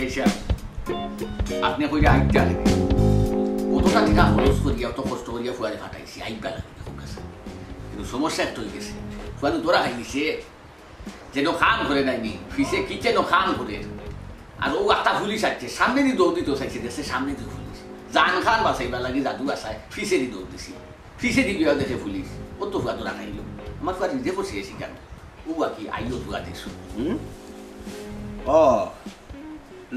বেশা আপনি কইরা আইটা লাগে কতটা টাকা খরচ করিয়া অত কষ্ট করিয়া ফুয়ারে ফাটাইছি আইবা লাগে কিন্তু সমস্যা একটা হয়ে গেছে ফুয়ানো ধরা খাই দিছে যেন খান করে নাইনি ফিসে কিচেনও খান করে আর ও একটা পুলিশ আসছে সামনে দিয়ে দৌড় দিতে চাইছে দেশে সামনে দিয়ে পুলিশ জান খান বাঁচাইবার লাগে জাদু আসায় ফিসে দিয়ে দৌড় দিছি ফিসে দিয়ে বিয়া দেখে পুলিশ ও তো ফুয়া ধরা খাইল আমার ফুয়া নিজে বসে এসি কেন ও বাকি আইও ফুয়া দেখছো ও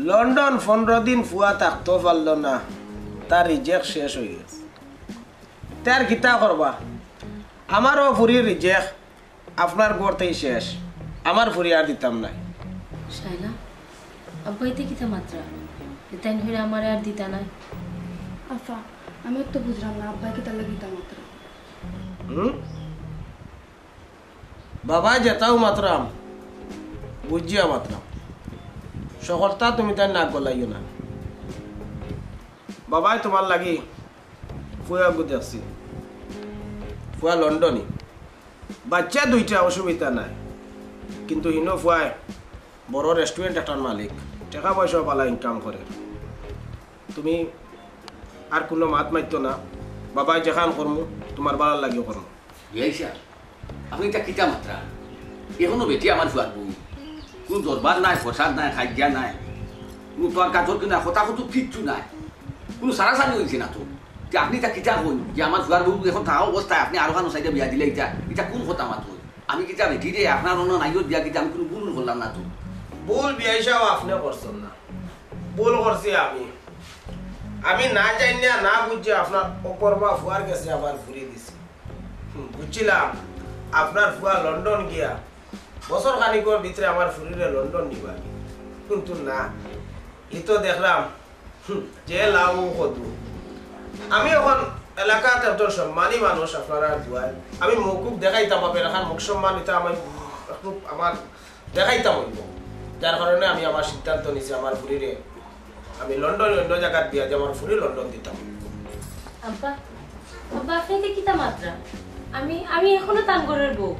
লন্ডন 15 দিন ফুয়া থাকতে পারল না তার রিজেক্ট শেষ হয়ে গেছে তার কিতা করবা আমারও ফুরির রিজেক্ট আপনার করতেই শেষ আমার ফুরি আর দিতাম না শাইলা আব্বাইতে কিতা মাত্রা তাই হইরা আমার আর দিতা না আফা আমি তো বুঝলাম না আব্বাই কিতা লাগিতা মাত্রা বাবা যেতাও মাত্রাম বুঝিয়া মাত্রাম সকলটা তুমি তাই নাক গলাইও না বাবাই তোমার লাগি ফুয়া দেখছি ফুয়া লন্ডনে বাচ্চা দুইটা অসুবিধা নাই কিন্তু হিনো ফুয়ায় বড় রেস্টুরেন্ট একটার মালিক টাকা পয়সা পালা ইনকাম করে তুমি আর কোনো মাত মাইতো না বাবাই যেখান করমু তোমার বালার লাগিও করমু বিয়াইসা আপনি এটা কিতা মাত্রা এখনো বেটি আমার ফুয়ার বউ কোনো দরবার নাই প্রসাদ নাই খাদ্যা নাই কোনো তরকার কিনা কথা কত কিচ্ছু নাই কোনো সারাসারি হয়েছে না তো যে আপনি তা কিতা হন যে আমার ফুয়ার বউ এখন থাকা অবস্থায় আপনি আরো খানো সাইডে বিয়া দিলে এটা কোন কথা মাতো আমি কিতা বেটি রে আপনার অন্য নাইও দিয়া কিতা আমি কোনো ভুল করলাম না তো ভুল বিয়াইসাও আপনি করছেন না ভুল করছি আমি না জানি না বুঝছি আপনার অপরবা ফুয়ার কাছে আবার ঘুরে দিছি বুঝছিলাম আপনার ফুয়া লন্ডন গিয়া বছর খানিকর ভিতরে আমার ফুরিরে লন্ডন নিবা কিন্তু না ই তো দেখলাম যে লাউ কদু আমি এখন এলাকাতে একজন সম্মানী মানুষ আপনারা দুয়ায় আমি মৌকুব দেখাইতাম আপনার এখন মুখ সম্মান এটা আমার দেখাইতাম হইব যার কারণে আমি আমার সিদ্ধান্ত নিছি আমার ফুরিরে আমি লন্ডনে অন্য জায়গার দিয়া যে আমার ফুরি লন্ডন দিতাম আব্বা আব্বা আপনি কিতা মাত্রা আমি এখনো তানগরের বউ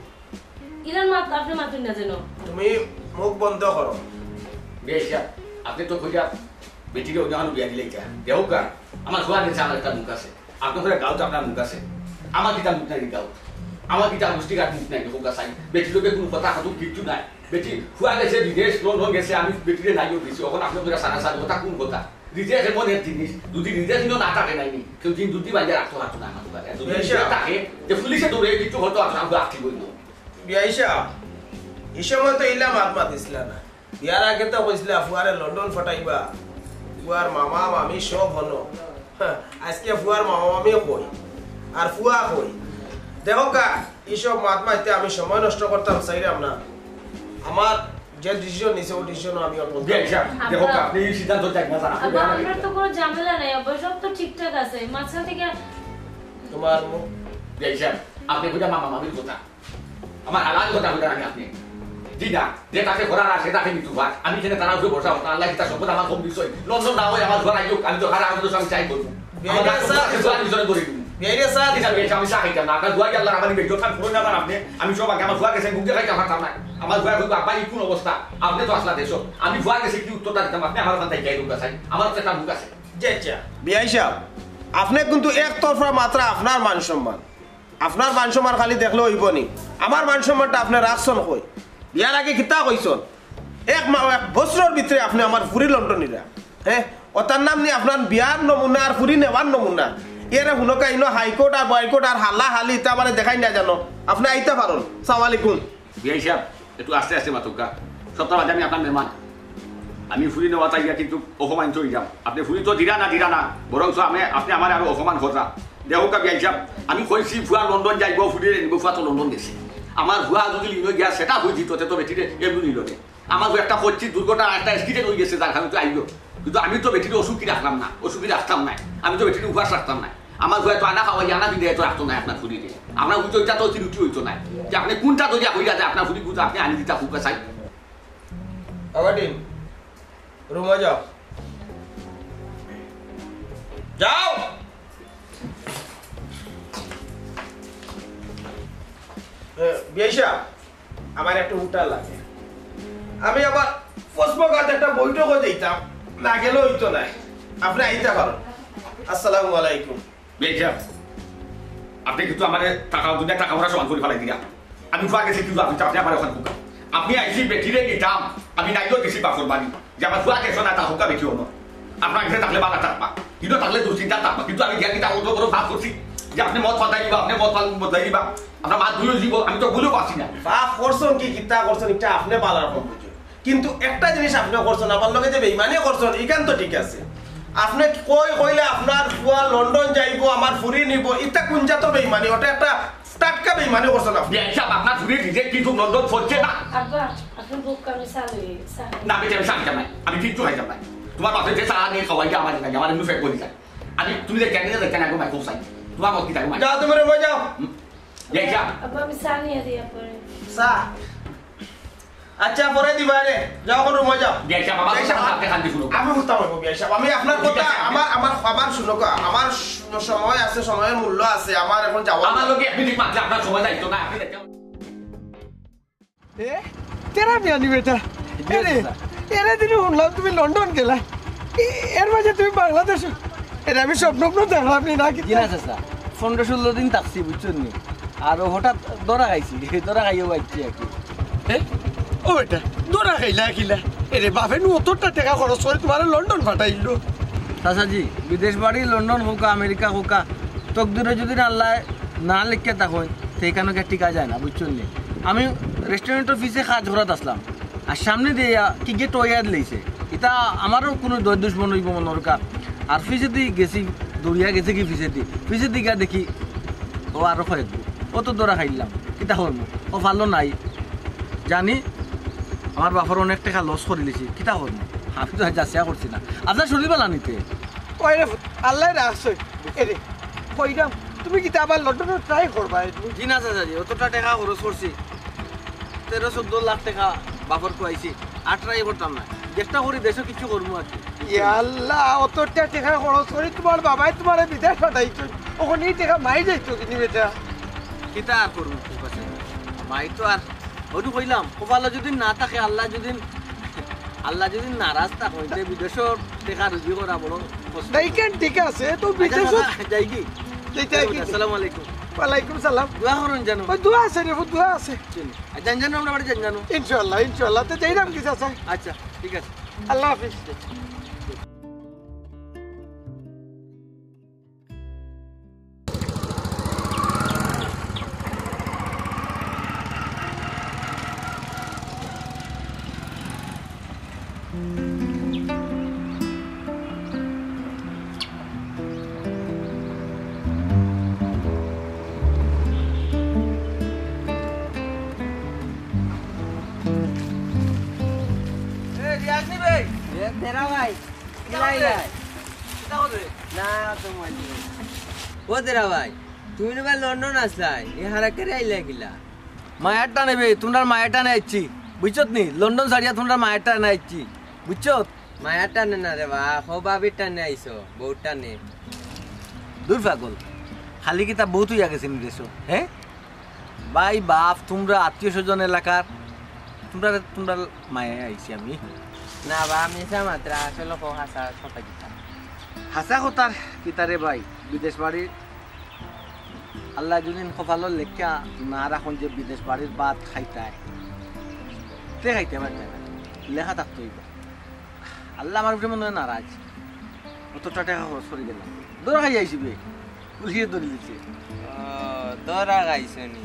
ইরান মাত্রা আপনি মাতুন না যেন তুমি মুখ বন্ধ করো বেশ আপনি তো খুঁজা বেটিকে অন্য বিয়া দিলে দেহ কার আমার ফুয়ার কাছে আমার একটা মুখ আছে আপনার গাঁও তো আপনার মুখ আছে আমার কিতা মুখ নাই গাঁও আমার কিতা মুষ্টিঘাট মুখ নাই হোক চাই বেটি লোকে কোনো কথা হাতু কিচ্ছু নাই বেটি ফুয়া গেছে বিদেশ লন্ডন গেছে আমি বেটিরে নাইও দিছি এখন আপনার সারা সারা কথা কোন কথা রিজেক্ট এমন এক জিনিস যদি রিজেক্ট না থাকে নাইনি কেউ দিন দুটি বাজে রাখতো হাঁটু না আমার দোকানে যদি থাকে যে পুলিশে দৌড়ে কিছু হতো আপনার আখি বইল বিয়াইসা এই সময় তো ইলা মাত মাতিছিলা না বিয়ার আগে তো কইছিলা ফুয়ারে লন্ডন ফটাইবা ফুয়ার মামা মামি সব হলো আজকে ফুয়ার মামা মামি কই আর ফুয়া কই দেখো কা এইসব মাত মাইতে আমি সময় নষ্ট করতাম চাইলাম না আমার যে ডিসিশন নিছে ও ডিসিশন আমি অল্প দেখো আপনি এই সিদ্ধান্ত চাই না আব্বা আমার তো কোনো ঝামেলা নাই আব্বা সব তো ঠিকঠাক আছে মাঝখান থেকে তোমার মুখ বেশা আপনি বুঝা মামা মামির কথা আমার হালাল কথা বুঝা রাখি আপনি জি না যে তাকে ঘোরার আছে তাকে মৃত্যু ভাগ আমি যেন তারা উপরে বসা হতো আল্লাহ তার সম্পদ আমার কম বিষয় লন্ডন না হয় আমার ঘর আইও আমি তো খারাপ আমাদের সঙ্গে চাই করবো আমি সব আগে আমার ভুয়া গেছে মুখ দেখাইতে পারতাম না আমার ভুয়া হইব আব্বা কোন অবস্থা আপনি তো আসলা দেশ আমি ভুয়া গেছে কি উত্তরটা দিতাম আপনি আমার ওখান থেকে যাই মুখ আছে আমার তো একটা মুখ আছে বিআই সাহেব আপনি কিন্তু একতরফা মাত্রা আপনার মান সম্মান খালি দেখলে হইব নি আমার মান সম্মানটা আপনি রাখছেন কই বিয়ার আগে কিতা কইছেন এক বছরের ভিতরে আপনি আমার ফুরি লন্ডনীরা হ্যাঁ ওটার নাম নি আপনার বিয়ার নমুনা আর ফুরি নেওয়ার নমুনা এর হুনকা ইনো হাইকোর্ট আর বয়কোর্ট আর হাল্লা হালি তা মানে দেখাই না জানো আপনি আইতে পারেন সালাম আলাইকুম বিআই সাহেব একটু আস্তে আস্তে মাতুকা সপ্তাহ বাদে আমি আপনার মেহমান আমি ফুরি নেওয়া তাই কিন্তু অপমান হয়ে যাম আপনি ফুরি তো দিরা না বরং আপনি আমার আরো অপমান কথা দেহকা বিআই সাহেব আমি কইছি ফুয়া লন্ডন যাইব ফুরি নিব ফুয়া তো লন্ডন গেছে আমার ভুয়া যদি লিনো গিয়া সেটা হয়ে যেত তো বেটিরে এমনি নিল আমার একটা করছি দুর্ঘটনা একটা অ্যাক্সিডেন্ট হয়ে গেছে যার কারণে তো আইলো কিন্তু আমি তো বেটির অসুখী রাখলাম না অসুখী রাখতাম না আমি তো বেটির উপহাস রাখতাম না আমার ভুয়া তো আনা খাওয়াই আনা বিদায় তো রাখতো না আপনার ফুরিতে আপনার উচিত ওইটা তো রুটি হইতো না যে আপনি কোনটা দরিয়া হইয়া যায় আপনার ফুরি বুঝতে আপনি আনি দিতা ফুকা চাই আগাদিন রুমে যাও যাও বিয়াইসা আমার একটা উটা লাগে আমি আবার ফসবগাতে একটা বৈঠকও দিতাম না গেলেও হইতো নাই আপনি আইতে পারেন আসসালামু আলাইকুম বেজা আপনি কিন্তু আমার টাকা দুনিয়া টাকা আমরা সমান করে ফেলাই দিয়া আমি ফুয়া গেছি কিন্তু আপনি আমার ওখানে হুকা আপনি আইসি বেটিরে নিতাম আমি নাইও গেছি বাপর বাড়ি যে আমার ফুয়া গেছো না তা হুকা বেটি হলো আপনার কাছে থাকলে বালা থাকবা কিন্তু থাকলে দুশ্চিন্তা থাকবা কিন্তু আমি গিয়া কিন্তু অত বড় ভাব করছি যে আপনি মদ ফাটাই দিবা আপনি মদ বদলাই দিবা আপনার মা ধুয়ে দিব আমি তো ভুলেও পাচ্ছি না বাপ করছেন কি কিতা করছেন এটা আপনি বালার রকম বুঝুন কিন্তু একটা জিনিস আপনি করছেন আপনার লগে যে বেইমানি করছেন এখান তো ঠিক আছে আপনি কইলে আপনার ফুয়া লন্ডন যাইব আমার ফুরি নিব এটা কোন জাতের বেইমানি ওটা একটা টাটকা বেইমানি করছেন আপনি সব আপনার ফুরি নিজে কিন্তু লন্ডন ফরছে না আব্বা আপনার বুক কামে সালে না আমি সাহায্য চাই আমি কিন্তু হাই চাই তোমার বাপের যে সারা নিয়ে খাওয়াই আমার আমার এমনি ফেক করে যায় আমি তুমি যে কেন কেন আগে মাই কোসাই তোমার মত কি থাকো যাও তুমি রুমে যাও আব্বা আমি চা নিয়ে দিয়া পরে চা আচ্ছা পরে দিবা রে যাও কোন রুমে যাও আমি উঠতাম আমি আপনার কথা আমার খাবার শুনো আমার সময় আছে সময়ের মূল্য আছে আমার এখন যাওয়া আমার লোকে আপনি ঠিক মাত্র আপনার সময় যাইতো না আপনি তেরা বিয়ানি বেটা এরে দিন শুনলাম তুমি লন্ডন গেলা এর মাঝে তুমি বাংলাদেশ এটা আমি স্বপ্ন দেখলাম না কি না চাচা 15-16 দিন থাকছি বুঝছেন নি আর হঠাৎ দরা খাইছি দরা খাইও পাইছি আর কি ও বেটা দরা খাইলা কিলা এরে বাপে নু অতটা টাকা খরচ করে তোমার লন্ডন পাঠাইলো চাচাজি বিদেশ বাড়ি লন্ডন হোকা আমেরিকা হোকা তকদিরে যদি আল্লাহ না লিখে তখন সেইখানে টিকা যায় না বুঝছেন নি আমি রেস্টুরেন্টের পিছে কাজ করাত আসলাম আর সামনে দিয়ে কি গেট ওয়ার লইছে এটা আমারও কোনো দয় দুশ্মন হইব মনের কা আর পিছে দিয়ে গেছি দৌড়িয়া গেছে কি পিছে দিকে দেখি ও আরো খাইব ও তো দৌড়া খাইলাম কিতা করবো ও ভালো নাই জানি আমার বাপর অনেক টাকা লস করে দিয়েছি কিতা করবো আমি তো যাচিয়া করছি না আপনার শরীর বেলা নিতে ওই রে আল্লাহ রাখছে এরে কইরাম তুমি কি আবার লন্ডনে ট্রাই করবা জি না চাচাজি অতটা টাকা খরচ করছি 13-14 লাখ টাকা বাপর কুয়াইছি আর ট্রাই করতাম না চেষ্টা করি দেশে কিছু করবো আর কি আল্লাহ অতটা টাকা খরচ করে তোমার বাবাই তোমার বিদেশ পাঠাইছো ওখানে টাকা মাই যাইতো কিনি বেটা কিতা আর করবো মাই তো আর ওইটু কইলাম কপালে যদি না থাকে আল্লাহ যদি নারাজ থাকে বিদেশের টাকা রুজি করা বড় দেখেন ঠিক আছে তো বিদেশ যাই কি আসসালামু আলাইকুম ওয়ালাইকুম সালাম দোয়া করুন জানো ওই দোয়া আছে রে দোয়া আছে জানো আমরা বাড়ি জানো ইনশাআল্লাহ তো যাইলাম কি চাচা আচ্ছা ঠিক আছে আল্লাহ হাফিজ तेरा भाई ও তেরা ভাই তুমি না লন্ডন আসলাই এ হারা করে আইলা গিলা মায়ারটা নেবে তোমরা মায়ারটা নেছি বুঝছত নি লন্ডন ছাড়িয়া তোমরা মায়ারটা নেছি বুঝছত মায়ারটা নে না রে বা হো বাবিরটা নে আইছো বউটা নে দূর পাগল খালি কি তা বহুত হইয়া গেছে নি দেশো হ্যাঁ ভাই বাপ তোমরা আত্মীয় স্বজন এলাকার তোমরা মায়া আইছি আমি না বা আমি মাত্র আসলে হাসা কথা কিতা হাসা কথার কিতারে ভাই বিদেশ বাড়ির আল্লাহ যদি কপালের লেখা না রাখুন যে বিদেশ বাড়ির ভাত খাইতায় তে খাইতে পারবে না লেখা থাকতো আল্লাহ আমার উপরে মনে হয় নারাজ অতটা টাকা খরচ করে গেলাম দৌড়া খাই আইসি বে উঠিয়ে দৌড়ি দিচ্ছে দৌড়া খাইছো নি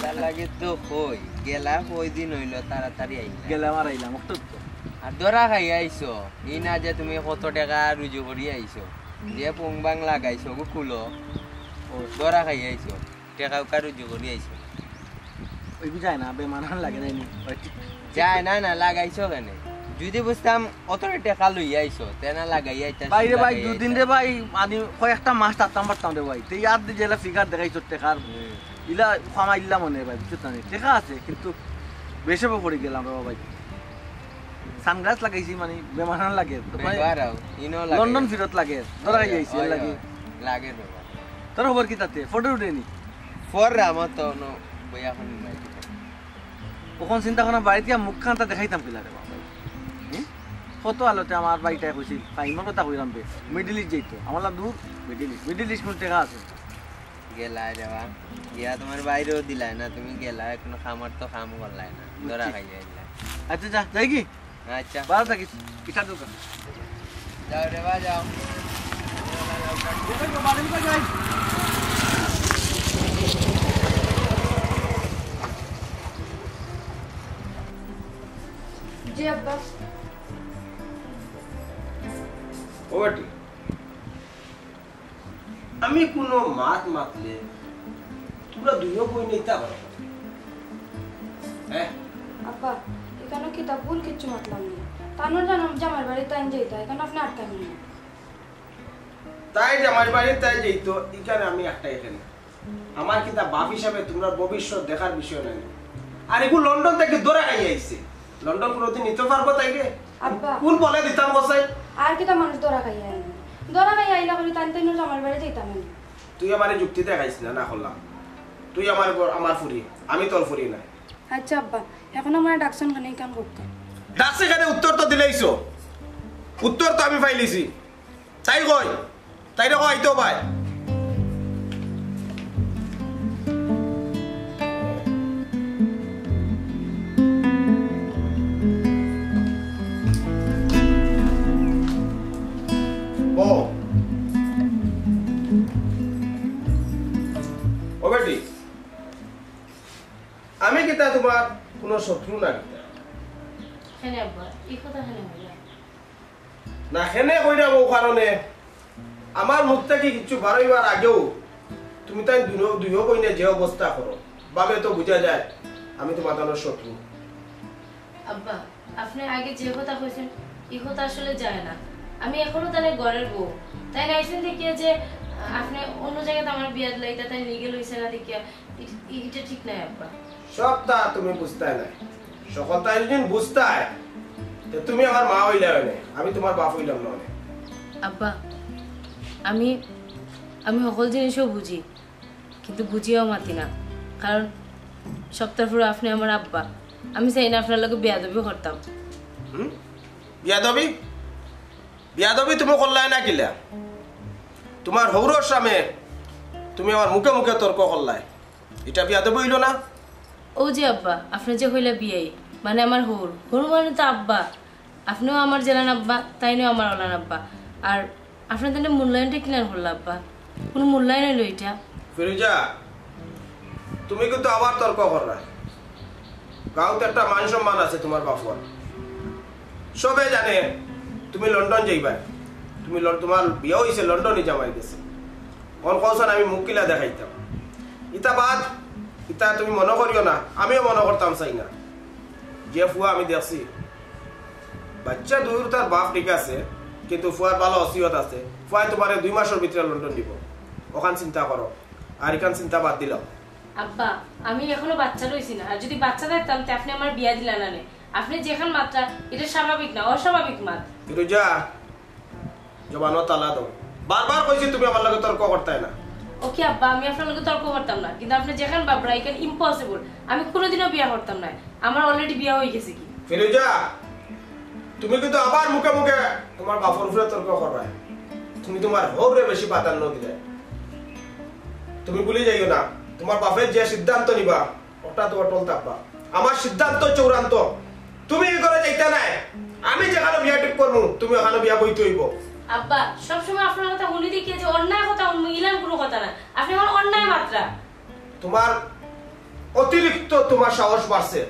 তার লাগে তো কই গেলা কই দিন হইল তাড়াতাড়ি আইলা গেলাম আর আইলাম তো আর দরা খাই আইছো ই না যে তুমি কত টাকা রুজু করি আইছো যে পুং বাং লাগাইছো খুলো ও দরা খাই আইছো টাকা উকা রুজু করি আইছো ওই বুঝায় না বেমানান লাগে না যায় না না লাগাইছো কেন যদি বুঝতাম অত টাকা লই আইছো তেনা লাগাই আইতা বাইরে ভাই দুদিন রে ভাই আমি কয়েকটা মাস থাকতাম পারতাম রে ভাই তুই আর জেলা ফিগার দেখাইছো টাকার ইলা খামাইলা মনে ভাই বুঝছো না টাকা আছে কিন্তু বেশবে পড়ে গেলাম রে ভাই সানগ্লাস লাগাইছি মানে বেমানান লাগে লন্ডন ফিরত লাগে ধরা যাইছি লাগে লাগে তোর খবর কি তাতে ফটো উঠেনি ফর আমার তো বইয়া এখন ওখন চিন্তা করা বাড়িতে মুখ খানটা দেখাইতাম কিলা রে বাবা কত আলোতে আমার বাড়িটায় কইছিল ইমান কথা কইলাম বে মিডল ইস্ট যাইতো আমার লাভ দূর মিডল ইস্ট কোন টাকা আছে গেলাই দেবা গিয়া তোমার বাইরেও দিলাই না তুমি গেলা কোনো খামার তো কাম করলাই না ধরা খাই যাইলা আচ্ছা যা যাই কি আচ্ছা ভালো থাকিস কিটা দোকান যাও রে বা যাও জি আব্বা ও বেটি আমি কোনো মাত মাতলে তোমরা দুইও বই নিতে পারো হ্যাঁ আব্বা এখানে কিতাব ভুল কিচ্ছু মাতলাম না তানোর জানাম জামার বাড়ি তাই যাইতা এখানে আপনি আটকাবেন না তাই জামাই বাড়ি তাই যেত এখানে আমি একটা এখানে আমার কিতা বাপ হিসাবে তোমরা ভবিষ্যৎ দেখার বিষয় নাই আর এগুলো লন্ডন থেকে দৌড়ে খাই আইছে লন্ডন কোনোদিন নিতে পারবো তাই রে আব্বা কোন বলে দিতাম বসাই আর কিতা মানুষ দরা খাই আইনি দরা খাই আইলা করি তাই তাই জামার বাড়ি যাইতাম না তুই আমার যুক্তি দেখাইস না না করলাম তুই আমার ফুরি আমি তোর ফুরি না আচ্ছা আব্বা এখন আমার ডাকশন খানে কাম করতে ডাকছে এখানে উত্তর তো দিলেইছো উত্তর তো আমি পাইলিছি তাই কই তাই রে কই তো ভাই ও বেটি আমি কিতা তোমার কোনো শত্রু না কিতা হ্যাঁ আব্বা এই কথা হ্যাঁ হইলা না হেনে কইরা ও কারণে আমার মুখ থেকে কিছু বারইবার আগেও তুমি তাই দুইও কইনে যে অবস্থা করো বাবে তো বুঝা যায় আমি তোমার তানোর শত্রু আব্বা আপনি আগে যে কথা কইছেন এই কথা আসলে যায় না আমি এখনো তাহলে ঘরের বউ তাই নাইছেন দেখিয়া যে আপনি অন্য জায়গাতে আমার বিয়া দিলাইতা তাই লিগেল হইছে না দেখিয়া এটা ঠিক নাই আব্বা সবটা তুমি বুঝতে নাই সকলটা একদিন বুঝতে তুমি আমার মা হইলে হয় নাই আমি তোমার বাপ হইলাম না আব্বা আমি আমি সকল জিনিসও বুঝি কিন্তু বুঝিও মাতি না কারণ সপ্তাহ পরে আপনি আমার আব্বা আমি চাই না আপনার লগে বেয়াদবি করতাম বিয়াদবি বিয়াদবি তুমি করলাই না কিলা তোমার হৌরর সামনে তুমি আমার মুখে মুখে তর্ক করলাই এটা বিয়াদবি হইল না ও যে আব্বা আপনার যে হইলা বিয়াই মানে আমার হৌর হৌর মানে তো আব্বা আপনিও আমার জেলান আব্বা তাইনিও আমার ওলান আব্বা আর আপনার তাহলে মূল্যায়নটা কিনার হল আব্বা কোনো মূল্যায়ন হইলো এটা ফিরোজা তুমি কিন্তু আবার তর্ক করলাই গাঁওতে একটা মান সম্মান আছে তোমার বাপর সবে জানে তুমি লন্ডন যাইবা তুমি তোমার বিয়ে হয়েছে লন্ডনে যাওয়াই গেছে কোন কৌশল আমি মুখ কিলা দেখাইতাম ইতা বাদ ইতা তুমি মনে করিও না আমিও মনে করতাম চাই না যে ফুয়া আমি দেখছি বাচ্চা দূর তার বাপ ঠিক আছে কিন্তু ফুয়ার ভালো অসিয়ত আছে ফুয়াই তোমার 2 মাসের ভিতরে লন্ডন দিব ওখান চিন্তা করো আর এখান চিন্তা বাদ দিলাম আব্বা আমি এখনো বাচ্চা রইছি না আর যদি বাচ্চা থাকতাম তে আপনি আমার বিয়া দিলেন না আপনি যেখান মাত্রা এটা স্বাভাবিক না অস্বাভাবিক মাত ফিরোজা জবানো তালা দাও বারবার কইছি তুমি আমার লগে তর্ক করতাই না ওকে আব্বা আমি আপনার লগে তর্ক করতাম না কিন্তু আপনি যেখান বাবরা এখান ইম্পসিবল আমি কোনোদিনও বিয়া করতাম না আমার অলরেডি বিয়া হয়ে গেছে কি ফিরোজা তুমি কিন্তু আবার মুখে মুখে তোমার বাপর উপরে তর্ক করবা তুমি তোমার হৌরে বেশি প্রাধান্য দিলে তুমি ভুলে যাইও না তোমার বাপের যে সিদ্ধান্ত নিবা ওটা তোমার টল থাকবা আমার সিদ্ধান্ত চূড়ান্ত তুমি এই করে যাইতে নাই আমি যেখানে বিয়া ঠিক করবো তুমি ওখানে বিয়া বইতে হইব আব্বা সবসময় আপনার কথা উনি দেখিয়ে যে অন্যায় কথা ইলান কোনো কথা না আপনি আমার অন্যায় মাত্রা তোমার অতিরিক্ত তোমার সাহস বাড়ছে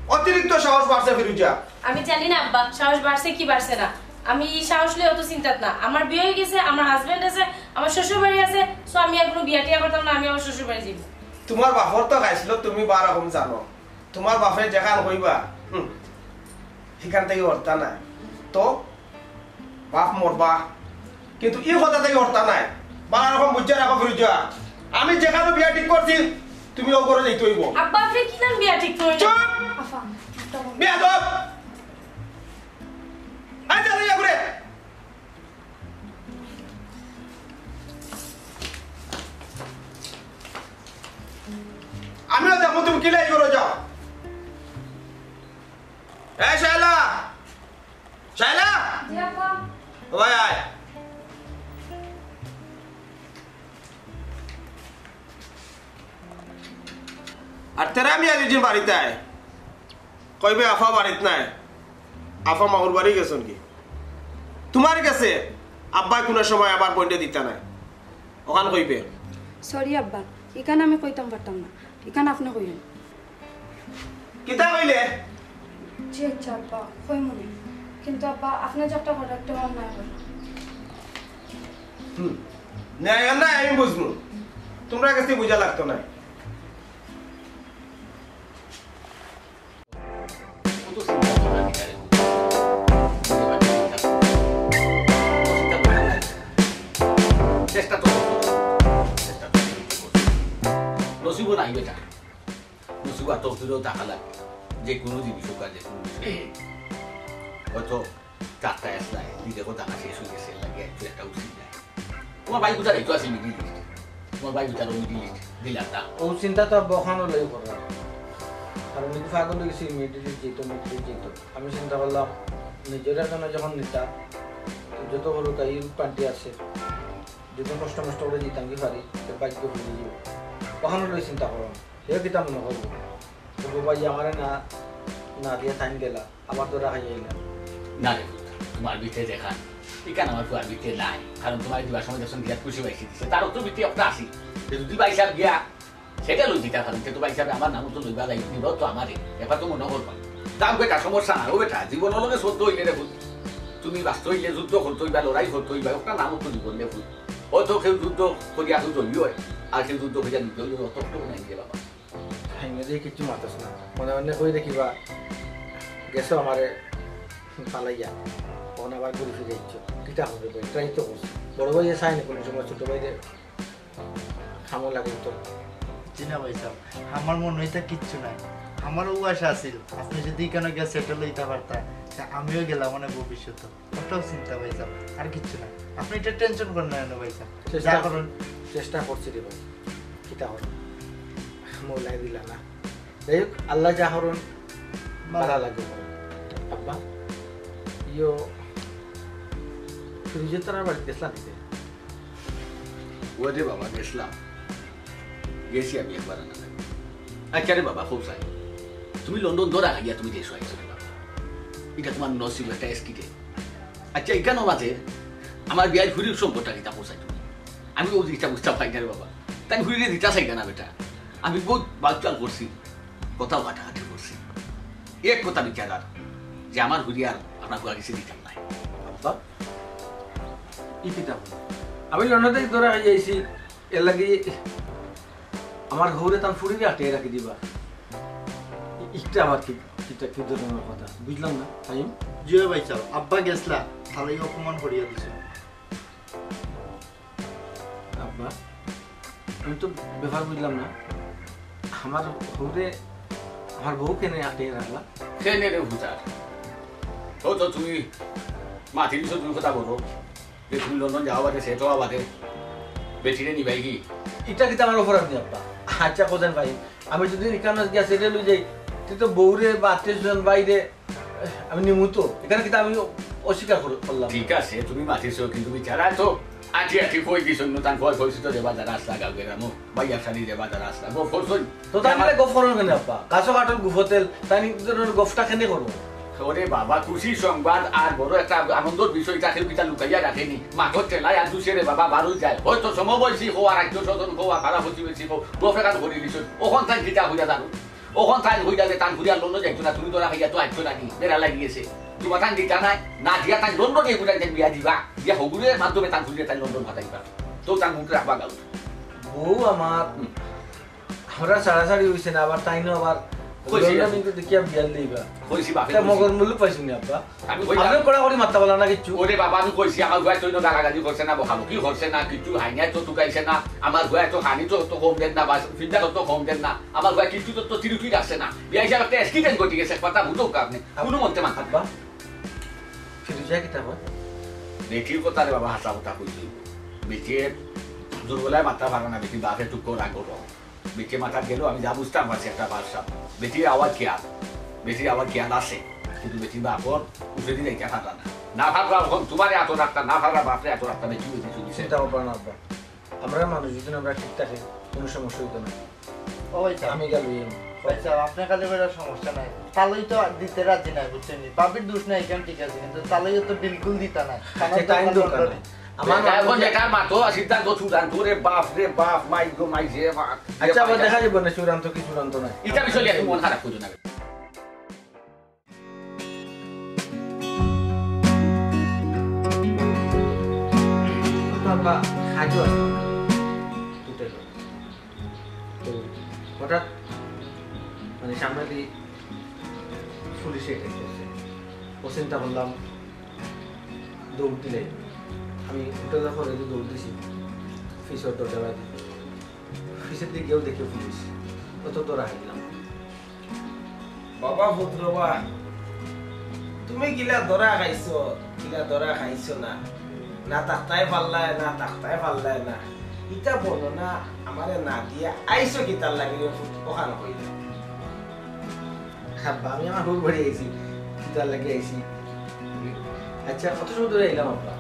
অতিরিক্ত সাহস বাড়ছে ফিরোজা আমি জানি না আব্বা সাহস বাড়ছে কি বাড়ছে না আমি এই সাহস লই অত চিন্তাত না আমার বিয়ে হয়ে গেছে আমার হাজবেন্ড আছে আমার শ্বশুর বাড়ি আছে সো আমি আর কোনো বিয়া টিয়া করতাম না আমি আমার শ্বশুর বাড়ি যাই তোমার বাপর তো খাইছিল তুমি বার রকম জানো তোমার বাপের যেখান কইবা সেখান থেকে হরতা নাই তো বাপ মরবা কিন্তু এই কথা থেকে হরতা নাই বার রকম বুঝে রাখো ফিরোজা আমি যেখানে বিয়া ঠিক করছি তুমি ও করে যাইতে হইব আব্বা আপনি কি নাম বিয়া ঠিক করলেন চুপ আফা বিয়া দাও আজ যাই করে আমিও দেখো তুমি কিলাই করো যাও এই শালা শাইলা জি আব্বা ভাই আয় আর তেরা আমি আজ দিন বাড়িতে আয় কইবে আফা বাড়িত নাই আফা মাহুর বাড়ি গেছেন কি তোমার কাছে আব্বাই কোনো সময় আবার বইটা দিতে নাই ওখান কইবে সরি আব্বা এখানে আমি কইতাম পারতাম না এখানে আপনি কইলেন কিতা কইলে জি আচ্ছা আব্বা কই মনে কিন্তু আব্বা আপনি যতটা করে একটা অন্যায় করেন ন্যায় নাই আমি বুঝবো তোমরা কাছে বুঝা লাগতো না চেষ্টা তো নসিব নাই বেটা নসিব এত দূরেও টাকা লাগে যে কোনো জিনিস হোক আর যে কোনো হয়তো চারটায় আসলাই নিজেকেও টাকা শেষ হয়ে গেছে লাগে একটু একটা উচিত নাই তোমার বাইক দুটার একটু আছে মিডিল লিস্ট তোমার বাইক দুটারও মিডিল লিস্ট দিলাম না ও চিন্তা তো বখানো লই করলাম কারণ নিজে ফাগল গেছি মিডিল যেত আমি চিন্তা করলাম নিজের জন্য যখন নিতা যত বড় তাই পান্টি আছে যত কষ্ট করে দিতাম কি পারি বাইক করে দিয়ে কখনো লই চিন্তা করলাম সে কিতা মনে করবো তো ভাই আমার না দিয়ে টাইম গেলা আবার তো রাখাই যাইলাম না রে তোমার ভিতরে দেখান এখানে আমার তোমার ভিতরে নাই কারণ তোমার দিবার সময় যখন গিয়া খুশি পাইছি দিচ্ছে তার তো ভিতরে একটা আসি যদি বাইসাব গিয়া সেটা লই দিতা কারণ তো বাইসাবে আমার নাম তো লইবা যাই নিব তো আমারই এবার তো মনে করবা দাম বেটা সমস্যা না ও বেটা জীবন লগে সত্য হইলে দেখুন তুমি বাস্তব হইলে যুদ্ধ করতে হইবা লড়াই করতে হইবা একটা নাম তো জীবন দেখুন হয়তো কেউ যুদ্ধ করিয়া কেউ জয়ী হয় আর কেউ যুদ্ধ করিয়া নিতে হইলে অত নাই দিয়ে বাবা হাইমে কিছু মাতাস না মনে মনে কই দেখিবা গেছো আমারে পালাইয়া তখন আবার ঘুরে ফিরে যাচ্ছ কিতা হবে ভাই ট্রাই তো করছি বড় ভাই চাই না কোনো সময় ছোট ভাইরে খামো লাগে তো চিনা ভাই সাহেব আমার মনে হইতা কিচ্ছু নাই আমারও আশা আছিল আপনি যদি কেন গিয়ে সেটেল হইতে পারতা আমিও গেলাম মানে ভবিষ্যতে ওটাও চিন্তা ভাই সাহেব আর কিচ্ছু নাই আপনি এটা টেনশন করেন না ভাই সাহেব চেষ্টা করুন চেষ্টা করছি রে ভাই কিতা হল মৌলাই দিলা না যাই হোক আল্লাহ যা হরণ ভালো লাগে আব্বা ইয়ো ফ্রিজে তার বাড়িতে গেছিলাম নিতে ওরে বাবা গেছিলাম গেছি আমি একবার আচ্ছা রে বাবা খুব চাই তুমি লন্ডন ধরা গিয়া তুমি দেশ আইছো রে বাবা এটা তোমার নসিব একটা এসকিটে আচ্ছা এখানেও মাঝে আমার বিয়ার ঘুরির সম্পদটা কিতা পৌঁছাই তুমি আমি ও জিনিসটা বুঝতে পারি না রে বাবা তাই ঘুরিয়ে দিতা চাই না বেটা আমি বহুত বাকচাল করছি কোথাও ঘাটাঘাটি করছি এক কথা বিচার আর যে আমার ঘুরিয়ে আর আপনার ঘুরা কিছু দিতাম নাই আব্বা ই কিতা আমি লন্ডনে ধরা যাইছি এর লাগি আমার ঘরে তার ফুড়িয়ে আটে রাখি দিবা ইটা আবার কি ধরনের কথা বুঝলাম না টাইম জিও ভাই সাহেব আব্বা গেছলা তাহলে অপমান করিয়া দিছে আব্বা আমি তো ব্যাপার বুঝলাম না আমার ঘরে আমার বউ কেন আটে রাখলা সে নে রে ভূতার তো তো তুমি মাথির বিষয় তুমি কথা বলো যে তুমি লন্ডন যাওয়া বাদে সে তো বাদে বেঠিরে নিবাই কি এটা কিন্তু আমার অপরাধ নেই আব্বা আচ্ছা কোথায় ভাই আমি যদি এখানে গিয়া সেটে লই যাই তুই তো বউরে বা আত্মীয়স্বজন বাইরে আমি নিমুত এখানে কিন্তু আমি অস্বীকার করলাম ঠিক আছে তুমি মাথির কিন্তু বিচারা তো আঠি আঠি কই দিছ তার ভয় ভবিষ্যৎ দেবা যারা আসলা গাও গেরানো বাইয়া শাড়ি দেবা যারা আসলা গো ফলছই তো তাই মানে গফ করুন কেন আব্বা কাছো কাঠর গুফতেল তাই গফটা কেনে করবো ওরে বাবা খুশি সংবাদ আর বড় একটা আনন্দের বিষয়টা কেউ কিতা লুকাইয়া রাখেনি মাঠর টেলায় আর দুসে রে বাবা বারুই যায় হয়তো সমবয়সী হো আর আত্মীয় স্বজন হো আর পাড়া প্রতিবেশী হো গফেকান করে দিছ ওখান তাই কিতা হইয়া জানো ওখান তাই হইয়া যে টান ঘুরিয়া লন্ডন যাইতো না তুমি তো রাখাইয়া তো আইছো নাকি বেড়া লাগিয়েছে তোমার টান দিতা নাই না দিয়া তাই লন্ডন এই বুঝাই বিয়া দিবা দিয়া হগুরের মাধ্যমে টান ঘুরিয়ে তাই লন্ডন ভাতাইবা তো তার মুখে রাখবা গাল বউ আমার আমরা সাড়াসাড়ি হইছে না আবার তাই না আবার মগর মূল্য পাইছি না আব্বা আমি কড়া করি মাত্রা বলা না কিছু ওরে বাবা আমি কইছি আমার ঘরে তো গালাগালি করছে না বকাবকি করছে না কিছু হাইনাই তো টুকাইছে না আমার ঘরে তো হানি তো কম দেন না বা ফিল্ডা তো কম দেন না আমার ঘরে কিছু তো তিরুটি আসছে না বিয়া হিসাবে একটা এক্সিডেন্ট ঘটে গেছে কথা বুঝো আপনি কোনো মন্তে মান আব্বা ফিরে যায় কিতা হয় বেটির কথা রে বাবা হাসা কথা কইছি বেটির দুর্বলায় মাথা ভাঙা না বেটি বাপে টুকো রাগ বেটি মাথা গেল আমি যা বুঝতাম পারছি একটা বাদশা বেটির আওয়াজ খেয়াল বেটির আওয়াজ খেয়াল আসে কিন্তু বেশি বাপর উঠে দিন এইটা ফাটা না ফাটা তোমার এত রাখতা না ফাটা বাপরে এত রাখতা বেশি হয়েছে চিন্তা করবো না আব্বা আমরা মানুষ যদি আমরা ঠিক থাকি কোনো সমস্যা হইতো না ও ভাই সাহেব আমি গেল ভাই সাহেব আপনার কাছে বেরো সমস্যা নাই তালই তো দিতে রাজি নাই বুঝছেন বাবির দোষ নাই কেন ঠিক আছে কিন্তু তালই তো বিলকুল দিতা নাই টাইম দরকার নাই আমার এখন বেকার মাতো সিদ্ধান্ত চূড়ান্ত রে বাপ মাই গো মাই যে বাপ আচ্ছা আবার দেখা যাবে না চূড়ান্ত কি চূড়ান্ত নাই এটা বিষয় নিয়ে মন খারাপ করছো না আব্বা খাজু আসতো টুটে গেল তো হঠাৎ মানে সামনে দিয়ে পুলিশে অ্যাটাক করছে ও চিন্তা করলাম দৌড় দিলে আমি উঠে যাওয়ার পরে দৌড় দিছি ফিসের দরজা বাজে ফিসের দিকেও দেখে পুলিশ অত তোরা হাইলাম বাবা পুত্রবা তুমি গিলা ধরা খাইছো গিলা ধরা খাইছো না না তাকতাই পারলায় না তাকতাই পারলায় না ইটা বলো না আমারে না দিয়া আইছো কি তার লাগে ওখানে কইলা আব্বা আমি আমার হুল ভরে আইছি তার লাগে আইছি আচ্ছা কত সময় ধরে এলাম আব্বা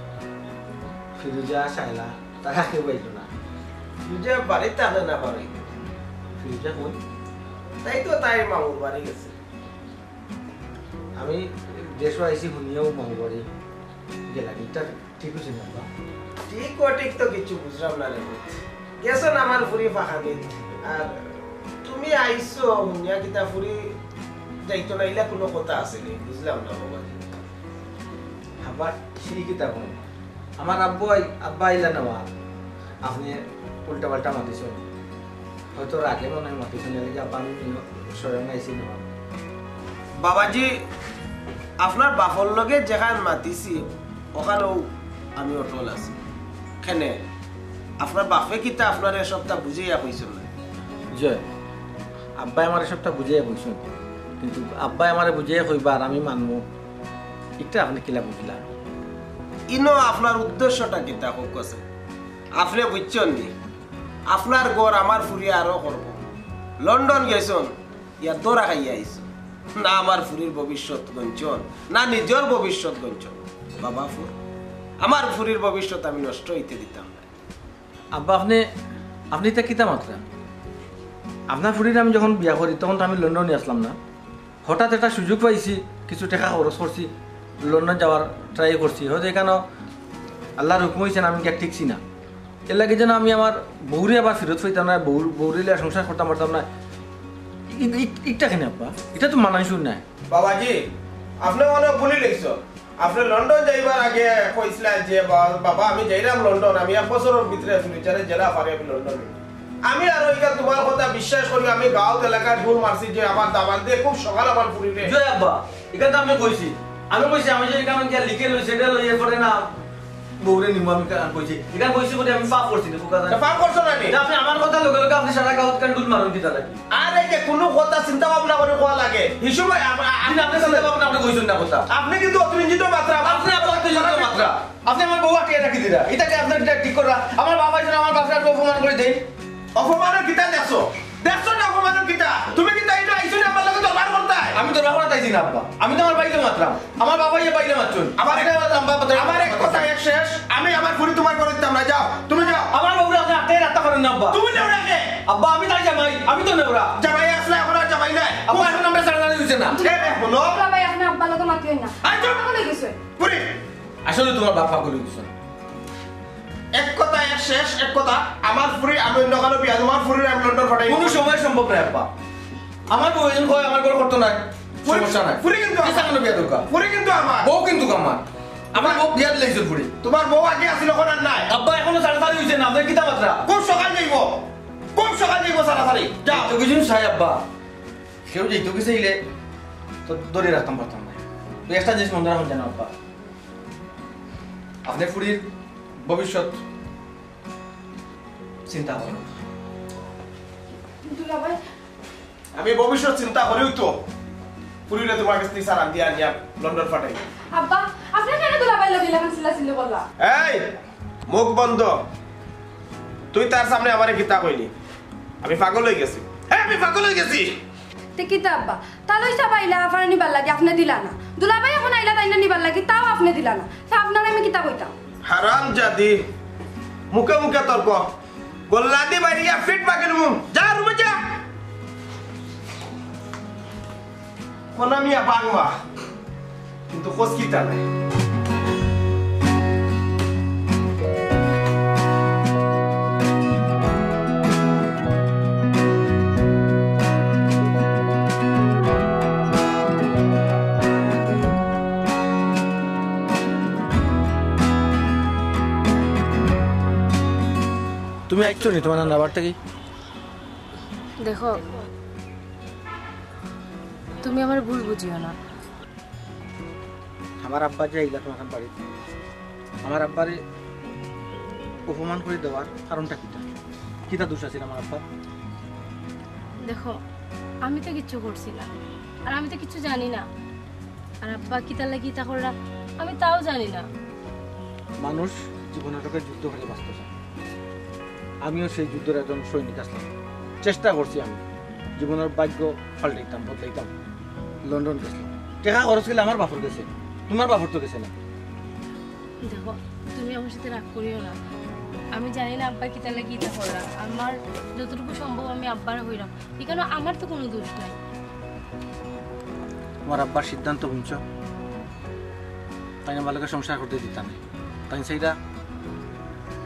ফিরুজা শাইলা তারা কেউ পাইল না তুই বাড়িতে আসে না বাড়ি ফিরুজা কোন তাই তো তাই মামুর বাড়ি গেছে আমি দেশও আইসি শুনিয়াও মামু বাড়ি গেলাম এটা ঠিক হয়েছে না আব্বা ঠিক ও ঠিক তো কিছু বুঝলাম না রে গেছো না আমার ফুরি ফাঁকানি আর তুমি আইছো হুনিয়া কিতা ফুরি যাইতো না ইলা কোনো কথা আছে নি বুঝলাম না বাবাজি আবার সেই কিতা কোন আমার আব্বা আইলা নেওয়া আপনি উল্টা পাল্টা মাতিছ হয়তো রাগে মনে হয় মাতিছ নাকি আব্বা আমি স্বয়ং আইসি নেওয়া বাবাজি আপনার বাপর লগে যেখান মাতিছি ওখানেও আমি অটল আছি কেনে আপনার বাপে কিতা আপনার এসবটা বুঝাইয়া কইছেন না জয় আব্বাই আমার এসবটা বুঝাইয়া কইছেন কিন্তু আব্বাই আমার বুঝাইয়া কইবা আর আমি মানবো এটা আপনি কিলা বুঝলা ইনো আপনার উদ্দেশ্যটা কিতা হোক আছে আপনি বুঝছেন নি আপনার গড় আমার ফুরিয়ে আরো করব লন্ডন গেছেন ইয়া দৌড়া খাইয়া আইস না আমার ফুরির ভবিষ্যৎ গঞ্চন না নিজের ভবিষ্যৎ গঞ্চন বাবা ফুর আমার ফুরির ভবিষ্যৎ আমি নষ্ট হইতে দিতাম না আব্বা আপনি তা কিতা মাত্রা আপনার ফুরির আমি যখন বিয়া করি তখন তো আমি লন্ডনে আসলাম না হঠাৎ একটা সুযোগ পাইছি কিছু টাকা খরচ করছি লন্ডন যাওয়ার ট্রাই করছি হয়তো এখানে আল্লাহর হুকুম হয়েছেন আমি গিয়ে ঠিকছি না এর লাগে যেন আমি আমার বউরে আবার ফেরত পাইতাম না বউরিলে সংসার করতাম পারতাম না এটা কেন আব্বা এটা তো মানাই শুন নাই বাবাজি আপনি অনেক ভুলি লেগছ আপনি লন্ডন যাইবার আগে কইছিলেন যে বাবা আমি যাইলাম লন্ডন আমি এক বছরের ভিতরে ফিউচারে জেলা পারি আমি লন্ডন আমি আর ওইখান তোমার কথা বিশ্বাস করি আমি গাঁও এলাকায় ঢুল মারছি যে আমার দাবার দিয়ে খুব সকাল আমার ফুরিলে জয় আব্বা এখানে আমি কইছি আমি যে এখানে গিয়া লিখে লই সেটা লইয়ে পড়ে না বউরে নিমু আমি কইছি এটা কইছি বলে আমি পাপ করছি দেখো কথা পাপ করছ না নি আপনি আমার কথা লগে লগে আপনি সারা গাঁত কান ঢুল মারুন দিতা লাগি আরে যে কোনো কথা চিন্তা ভাবনা করে কোয়া লাগে হিসুব আপনি চিন্তা ভাবনা আপনি কইছেন না কথা আপনি কিন্তু অতিরঞ্জিত মাত্রা আপনি অতিরঞ্জিত মাত্রা আপনি আমার বউ আটকে রাখি দিরা এটাকে আপনার ঠিক করা আমার বাবা যেন আমার বাপকে অপমান করে দেই অপমানের কিতা দেখছো না অপমানের কিতা তুমি কিতা এটা আইছো না আমার লগে দরবার করতে আমি তো রাখনা তাইছি না আব্বা আমি তো আমার বাইরে মাত্রাম আমার বাবা ইয়ে বাইরে মাত্রুন আমার এক কথা এক শেষ আমি আমার ফুরি তোমার করে দিতাম না যাও তুমি যাও আমার বউরা আপনি আটকে রাখতে পারেন না আব্বা তুমি নেওরা কে আব্বা আমি তাই জামাই আমি তো নেওরা জামাই আসলে এখন আর জামাই নাই আব্বা এখন আমরা সারা দিছেন না বলো আব্বা ভাই আপনি আব্বা লগে মাতিয়েন না আই তো কথা কই গেছে ফুরি আসলে তোমার বাপ পাগল হইছে এক কথা এক শেষ এক কথা আমার ফুরি আমি অন্য কারো বিয়া তোমার ফুরির আমি লন্ডন পাঠাই কোনো সময় সম্ভব না আব্বা আমার বউ এজন কয় আমার ঘর করতে নাই সমস্যা নাই ফুরি কিন্তু কিসা কেন বিয়া দরকার ফুরি কিন্তু বউ কিন্তু আমার বউ বিয়া দিলাইছে ফুরি তোমার বউ আগে আসিল এখন আর নাই আব্বা এখনো সাড়ে হইছে না আপনার কিতা মাত্রা খুব সকাল যাইব সারাসারি যাও তো কিছু চাই আব্বা কেউ যেত কিছু ইলে তো ধরে রাখতাম পারতাম না তুই একটা জিনিস মনে রাখুন জানো আব্বা আপনার ফুরির ভবিষ্যৎ চিন্তা করুন দুলা ভাই আমি ভবিষ্যৎ চিন্তা করিও তো ফুরিলে তোমার কাছে সারা দিয়া নিয়া লন্ডন পাঠাই আব্বা আপনি কেন দুলা ভাই লগে লাগা চিল্লা বললা এই মুখ বন্ধ তুই তার সামনে আমারে কিতা কইলি আমি পাগল হয়ে গেছি হ্যাঁ আমি পাগল হয়ে গেছি তে কিতা আব্বা তালই সব আইলা আফার নিবার লাগে আপনি দিলা না দুলাভাই এখন আইলা তাইনা নিবার লাগে তাও আপনি দিলা না তা আপনার আমি কিতা কইতাম হারাম জাদি মুখে মুখে তর্ক গোল্লা দি বাইরিয়া ফিট বাগের মুম যা রুমে যা কোনা মিয়া বাংলা কিন্তু খোঁজ কিতা নাই তুমি আইছো নি তোমার নাম্বার থেকে দেখো তুমি আমার ভুল বুঝিও না আমার আব্বা যে আইলা তোমার বাড়িতে আমার আব্বারে অপমান করে দেওয়ার কারণটা কিটা কিটা দোষ আছে আমার আব্বা দেখো আমি তো কিচ্ছু করছি না আর আমি তো কিছু জানি না আর আব্বা কিতা লাগি তা করলা আমি তাও জানি না মানুষ জীবনটাকে যুদ্ধ করে বাঁচতে চায় আমিও সেই যুদ্ধের একজন সৈনিক আসলাম চেষ্টা করছি আমি জীবনের ভাগ্য পাল্টাইতাম বদলাইতাম লন্ডন গেছিলাম টাকা খরচ গেলে আমার বাপর গেছে তোমার বাপর তো গেছে না দেখো তুমি আমার সাথে রাগ করিও না আমি জানি না আব্বা কিতা লাগি তা করলা আমার যতটুকু সম্ভব আমি আব্বার হইলাম এখানে আমার তো কোনো দোষ নাই তোমার আব্বার সিদ্ধান্ত বুঝছ তাই না ভালোকে সংসার করতে দিতাম না তাই সেইটা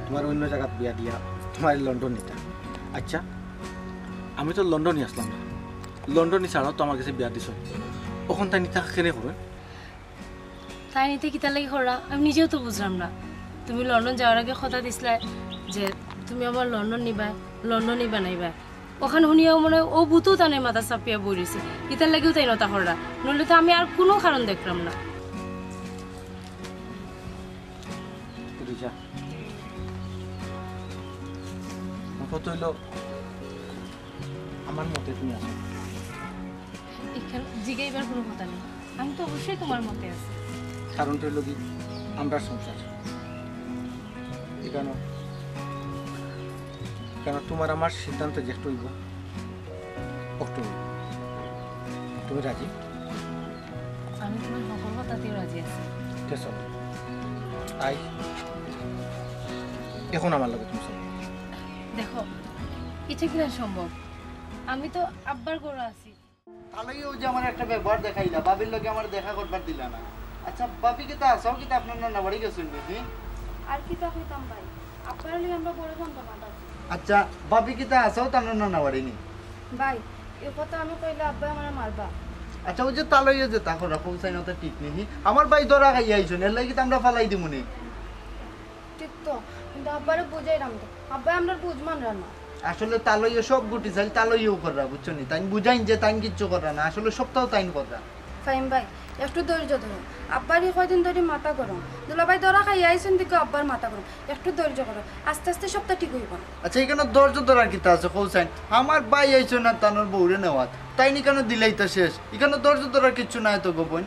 তোমার অন্য জায়গা বিয়া দিয়া তোমার লন্ডন নিতা আচ্ছা আমি তো লন্ডনই আসলাম না লন্ডনই ছাড়াও তো আমার কাছে বিয়া দিছ ওখান তাই নিতা কেনে করবে তাই নিতে কিতা লাগি করলা আমি নিজেও তো বুঝলাম না তুমি লন্ডন যাওয়ার আগে কথা দিছিলে যে তুমি আমার লন্ডন লন্ডনই বানাইবা ওখানে শুনিয়াও মনে ও বুতো তানে মাথা চাপিয়া বই রয়েছে ইতার লাগিও তাই নতা করলা নইলে তো আমি আর কোনো কারণ দেখলাম না কত হইল আমার মতে তুমি আসো এখানে জিগাইবার কোনো কথা নেই আমি তো অবশ্যই তোমার মতে আছি কারণটা হইল কি আমরা সংসার কেন কেন তোমার আমার সিদ্ধান্ত যে একটু হইব একটু তুমি রাজি আমি তোমার সকল কথাতেও রাজি আছি ঠিক আছে আই এখন আমার লগে তুমি দেখো এটা কিনা সম্ভব আমি তো আব্বার করে আছি তাহলে ও যে আমার একটা ব্যবহার দেখাইলা বাবির লগে আমার দেখা করবার দিলা না আচ্ছা বাবি কি তা আসাও কি তা আপনার না বাড়ি গেছেন নাকি আর কিতা কইতাম ভাই আব্বার লাগি আমরা বড় যন্ত্রণা আচ্ছা বাবি কি তা আসাও তা না বাড়ি নি ভাই এই কথা আমি কইলে আব্বা আমার মারবা আচ্ছা ও যে তালইয়ে যে তাকো রাখো চাই না তো ঠিক নেই আমার ভাই ধরা খাই আইছন এর লাগি তো আমরা ফালাই দিমুনি ঠিক তো কিন্তু আব্বারে বুঝাইরাম তো আব্বা আমরা বুঝমান রান্না আসলে তালইয়ে সব গুটি চাই তালইয়েও কররা বুঝছো নি তাই বুঝাইন যে তাই কিচ্ছু কররা না আসলে সবটাও তাইন কররা ফাইম ভাই একটু ধৈর্য ধরো আব্বারই কয়দিন ধরে মাথা গরম দুলাভাই ধরা খাই আইছেন দিকে আব্বার মাথা গরম একটু ধৈর্য করো আস্তে আস্তে সবটা ঠিক হইব আচ্ছা এখানে ধৈর্য ধরার কিতা আছে কৌসাইন আমার ভাই আইছো না তানোর বউরে নেওয়াত তাই নি কেন দিলেই তো শেষ এখানে ধৈর্য ধরার কিচ্ছু নাই তো গোপন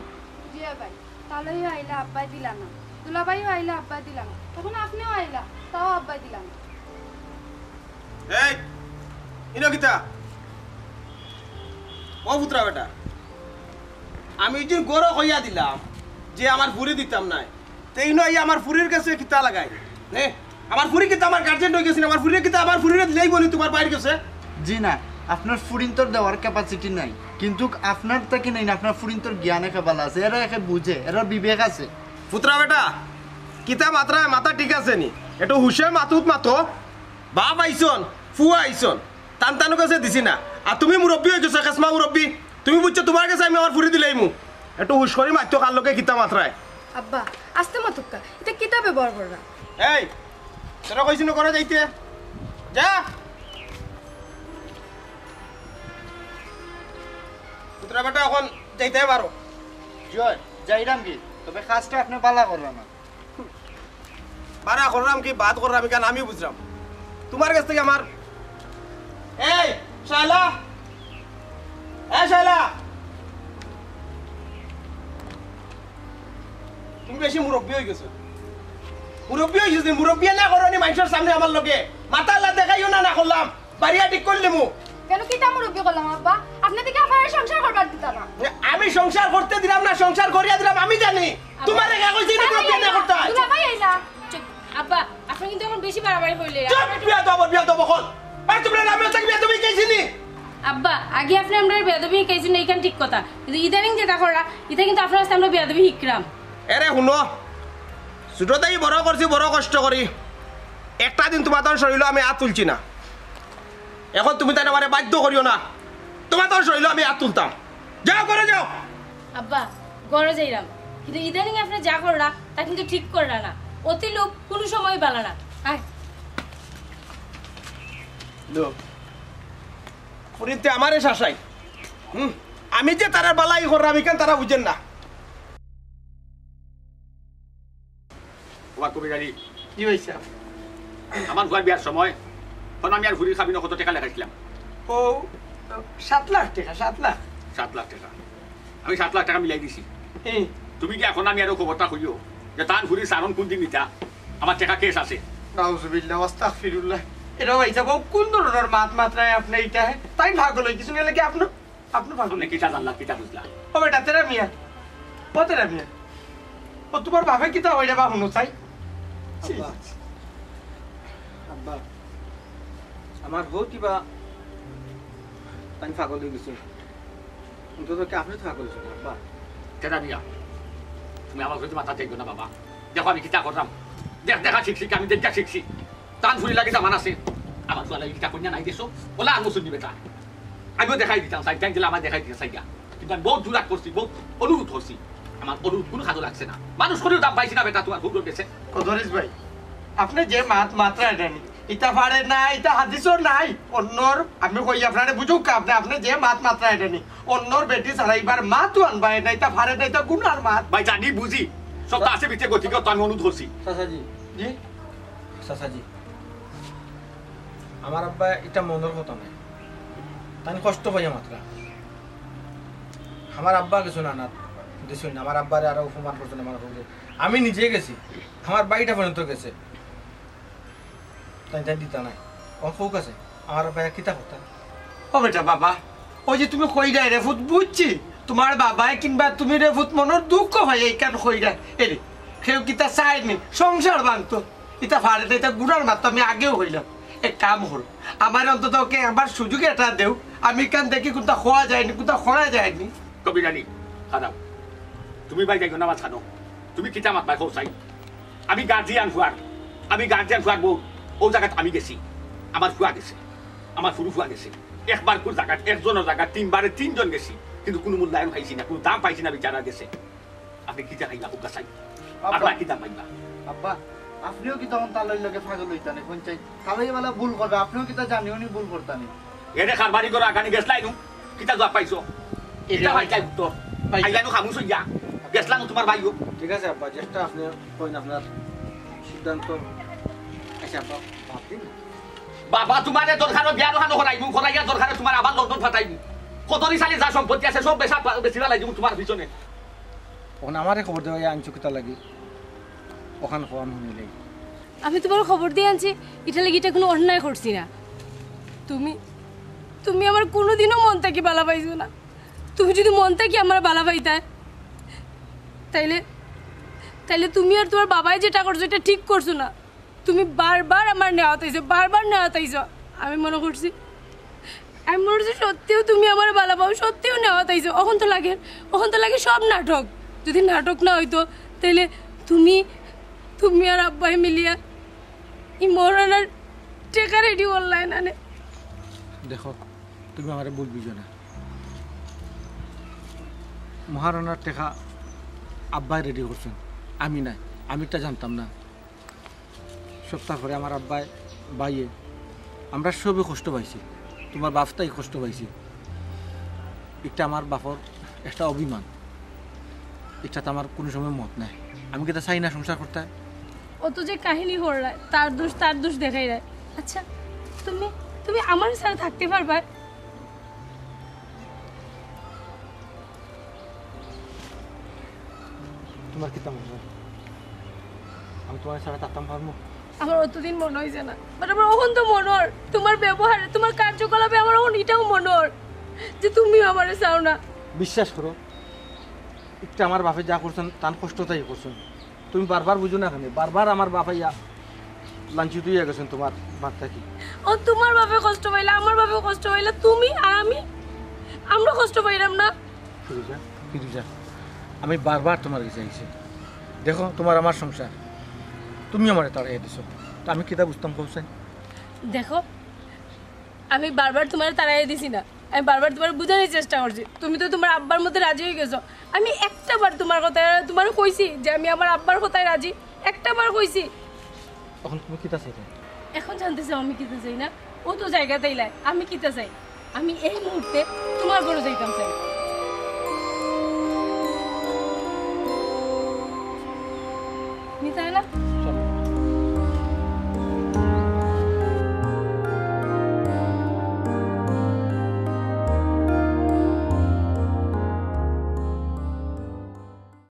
জিয়া ভাই তাহলেই আইলা আব্বাই দিলা না দুলাভাইও আইলা আব্বাই দিলা না তখন আপনিও আইলা তাও আব্বাই দিলা না এই ইনো কিতা ও পুত্রা বেটা আমি যে গরো হইয়া দিলাম যে আমার ফুরি দিতাম নাই তেই নয় আমার ফুরির কাছে কিতা লাগাই নে আমার ফুরি কিতা আমার গার্জেন হয়ে গেছে আমার ফুরি কিতা আমার ফুরিরে দিলেই বলি তোমার বাইরে গেছে জি না আপনার ফুরিন্তর দেওয়ার ক্যাপাসিটি নাই কিন্তু আপনার তাকে নাই না আপনার ফুরিন্তর জ্ঞানে কেবালা আছে এরা একে বুঝে এরা বিবেক আছে পুত্রা বেটা কিতা মাত্রা মাথা ঠিক আছে নি একটু হুশে মাতুত মাতো বাপ আইসন ফুয়া আইসন টান টানো কাছে দিছি না আর তুমি মুরব্বী হয়ে গেছো কেসমা মুরব্বী তুমি বুঝছো তোমার কাছে আমি আমার ফুরি দিলেই মু একটু হুশ করি মাত্র কার লোকে কিতা মাত্রায় আব্বা আস্তে মাতুক্কা এটা কিতা ব্যবহার কররা এই তোরা কইছিস না করে যাইতে যা পুত্রা বেটা এখন যাইতে পারো জয় যাইরাম কি তবে কাজটা আপনি বালা করলাম না বারা করলাম কি বাদ করলাম কেন আমি বুঝলাম তোমার কাছ থেকে আমার এই শালা শালা তুমি বেশি মুরব্বী হয়ে গেছো মুরব্বী না করনি মানুষের সামনে আমার লগে মাথা আল্লাহ দেখাইও না করলাম বাড়িয়া ঠিক করলে মু কেন কিতা মুরব্বি করলাম আব্বা আপনি দিকে আমার সংসার করবার দিতা না আমি সংসার করতে দিলাম না সংসার করিয়া দিলাম আমি জানি তোমার একা কইছি না কোনো বিয়ে করতে হয় দুলাভাই আইলা আব্বা আপনি কিন্তু এখন বেশি বাড়াবাড়ি হইলে চুপ বিয়া দেব কোন আর তোমরা নামে থাকবে তুমি কইছিনি আব্বা আগে আপনি আমরা বেয়াদবি শিখাইছেন এইখান ঠিক কথা কিন্তু ইদানিং যেটা করা এটা কিন্তু আপনার সাথে আমরা বেয়াদবি শিখলাম এরে শুনো ছোটটাই বড় করছি বড় কষ্ট করি একটা দিন তোমার তোর শরীর আমি হাত তুলছি না এখন তুমি তাই আমার বাধ্য করিও না তোমার তোর শরীর আমি হাত তুলতাম যাও করে যাও আব্বা গড়ে যাইলাম কিন্তু ইদানিং আপনি যা করলা তা কিন্তু ঠিক করলা না অতি লোভ কোনো সময় বালা না আয় লোক পুরিতে আমারে শাসাই আমি যে তারা বালাই করলাম এখান তারা বুঝেন না তোমার কবি জানি কি হয়েছে আমার ঘর বিয়ার সময় তখন আমি আর ঘুরি খাবি না কত টাকা লেখাইছিলাম ও 7 লাখ টাকা 7 লাখ 7 লাখ টাকা আমি 7 লাখ টাকা মিলাই দিছি তুমি কি এখন আমি আরো খবরটা খুঁজিও যে তান ঘুরি সারণ কোন দিন নিতা আমার টাকা কেস আছে নাউজুবিল্লাহ আস্তাগফিরুল্লাহ এটা হইছে কোন ধরনের মাত্রায় আপনি এটা তাই ভাগল কিছু না লাগে আপনি ভাগল আপনি কিটা জানলা কিটা বুঝলা ও বেটা তেরা মিয়া ও তোমার বাবা কিতা হইরা বা হুনো চাই আব্বা আমার বউ কিবা তাই পাগল হয়ে গেছে অন্তত কি আপনি পাগল হয়েছেন আব্বা কেনা মিয়া তুমি আমার কাছে মাথা চাইবে না বাবা দেখো আমি কিতা করলাম দেখা শিখছি আমি দেখা শিখছি টান ফুরি লাগে জামান আছে আমার ছোয়ালা কিতা কন্যা নাই দেশো ওলা আর মুসুন দিবে তা আমিও দেখাই দিতাম সাইড টাইম দিলে আমার দেখাই দিতে সাইয়া কিন্তু আমি বহুত জোরাত করছি বহুত অনুরোধ করছি আমার অনুরোধ কোনো কাজও লাগছে না মানুষ করেও দাম পাইছি না বেটা তোমার খুব রয়েছে কদরিস ভাই আপনি যে মাত্রা এটা নি ইটা পারে না ইটা হাদিসও নাই অন্যর আমি কই আপনারে বুঝুক আপনি যে মাত্রা এটা নি অন্যর বেটি ছাড়াইবার মাতও আনবা এটা ইটা পারে না ইটা গুনার মাত ভাই জানি বুঝি সব আছে ভিতরে গতিকে তো আমি অনুরোধ করছি চাচাজি আমার আব্বা এটা মনের কথা নাই তাই কষ্ট পাইয়া মাত্রা আমার আব্বা কিছু না দেখুন আমার আব্বারে আরো অপমান করছেন আমার আমি নিজে গেছি আমার বাড়িটা পর্যন্ত গেছে তাই দিতা নাই হোক আছে আমার আব্বা কিতা কথা ও বেটা বাবা ওই যে তুমি কই যায় রেফুত বুঝছি তোমার বাবাই কিংবা তুমি রেফুত মনের দুঃখ হয় এই কেন কই যায় এরে কেউ কিতা চাইনি সংসার ভাঙতো ইটা ভাড়ে না এটা গুড়ার মাত্র আমি আগেও হইলাম এক কাম হল আমার অন্তত ওকে আমার সুযোগ এটা দেও আমি কান দেখি কোনটা খোয়া যায়নি কোনটা খোলা যায়নি কবি জানি খাদাও তুমি ভাই যাই না মাছ খানো তুমি কিতা মাত পাই খোঁজ চাই আমি গার্জিয়ান ফুয়ার বউ ও জায়গাত আমি গেছি আমার ফুয়া গেছে আমার ফুরু ফুয়া গেছে একবার কোন জায়গাত একজনের জায়গা 3 জন গেছি কিন্তু কোনো মূল্যায়ন পাইছি না কোনো দাম পাইছি না বিচারা গেছে আপনি কিতা খাইবা খুব চাই আপনার কি দাম পাইবা আব্বা আপনিও কি তখন তার লগে পাগল হইতানে কোন চাই তাহলে বেলা ভুল করবে আপনিও কি তা জানিও নি ভুল করতানি এরে খারবারি করে আগানি গেছলাই নু কিতা জবাব পাইছো এটা ভাই চাই উত্তর আইলানো খামুস হইয়া গেছলাম তোমার ভাইও ঠিক আছে আব্বা চেষ্টা আপনি কইন আপনার সিদ্ধান্ত আচ্ছা আব্বা ভাবদিন বাবা তোমারে দরকারও বিয়া রহানো করাইবো করাইয়া দরকারে তোমার আবার লন্ডন ফাটাইবো কতরি সালে যা সম্পত্তি আছে সব বেশি লাগি তোমার পিছনে ওখানে আমারে খবর দেওয়া আনছো কিতা লাগি ওখানে ফোন শুনি লাগি আমি তোমার খবর দিয়ে আনছি এটা লাগি এটা কোনো অন্যায় করছি না তুমি আমার কোনোদিনও মন থেকে বালা পাইছো না তুমি যদি মন থেকে আমার বালা পাইতায় তাইলে তুমি আর তোমার বাবাই যেটা করছো এটা ঠিক করছো না তুমি বারবার আমার নেওয়াত আইছো আমি মনে করছি সত্যিও তুমি আমার বালা পাও সত্যিও নেওয়াত আইছো এখন তো লাগে সব নাটক যদি নাটক না হইতো তাইলে তুমি আর আব্বাই মিলিয়া ই মরানার টেকা রেডি করলাই না দেখো তুমি আমার ভুল বুঝো না মহারানার টেকা আব্বাই রেডি করছেন আমি নাই আমি এটা জানতাম না সপ্তাহ পরে আমার আব্বাই বাইয়ে আমরা সবই কষ্ট পাইছি তোমার বাপটাই কষ্ট পাইছি এটা আমার বাপর একটা অভিমান এটা তো আমার কোনো সময় মত নাই আমি কি তা চাই না সংসার করতে অত যে কাহিনী হড়ায় তার দোষ দেখাই রায় আচ্ছা তুমি আমার সাথে থাকতে পারবা তোমার কি তেমন আমি তোমার সাথে থাকতাম পারবো আমার অতদিন মনে হয়েছে না বাট আমার ওখান তো মনোর তোমার ব্যবহার তোমার কার্যকলাপে আমার ওখান এটাও মনোর যে তুমিও আমারে চাও না। বিশ্বাস করো একটা আমার বাপে যা করছেন তার কষ্ট তাই করছেন, তুমি বারবার বুঝো না কেন? বারবার আমার বাপাইয়া লাঞ্ছিত হয়ে গেছেন তোমার বাপ থাকি। ও তোমার বাপে কষ্ট পাইলে, আমার বাপেও কষ্ট পাইলে, তুমি আর আমরা কষ্ট পাইলাম না? ফিরুজা, ফিরুজা, আমি বারবার তোমার কাছে আইছি, দেখো তোমার আমার সংসার, তুমি আমার তাড়াই দিছো, তো আমি কিতা বুঝতাম কৌশাই? দেখো আমি বারবার তোমার তাড়াই দিছি না, আমি বারবার তোমার বোঝানোর চেষ্টা করছি। তুমি তো তোমার আব্বার মধ্যে রাজি হয়ে গেছো। আমি একটা বার তোমার কথা তোমার কইছি যে আমি আমার আব্বার কথায় রাজি, একটা বার কইছি। এখন তুমি কিতা চাই? এখন জানতে চাও আমি কিতা চাই না? ও তো জায়গাতেই লাই, আমি কিতা চাই? আমি এই মুহূর্তে তোমার ঘরে যাইতাম চাই। নিতাই না